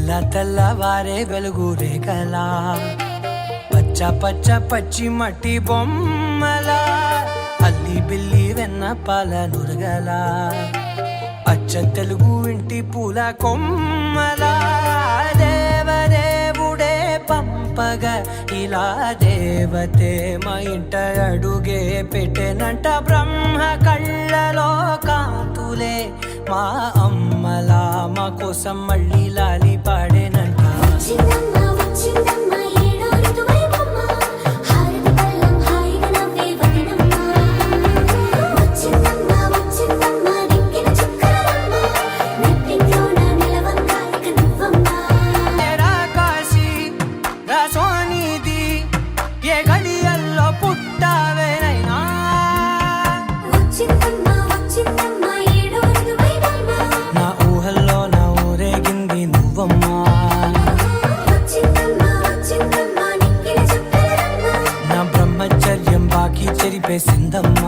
తెల్లవారే వెలుగు రేఖలా పచ్చ పచ్చ పచ్చి మట్టి బొమ్మలా అల్లి బిల్లి వెన్న పాల నురగలా అచ్చ తెలుగు ఇంటి పూల కొమ్మలా దేవదేవుడే పంపగా ఇలా దేవతే మా ఇంట అడుగే పెట్టెనంట బ్రహ్మ కళ్ళలో కాంతులే మా అమ్మలా మా కోసం మళ్ళీ లాలి పాడేనంట. ఏ గడియల్లో పుట్టావేనైనా నా ఊహల్లో నా ఊరేగింది నువ్వమ్మా, నా బ్రహ్మచర్యం బాకీ చెరిపేసిందమ్మా.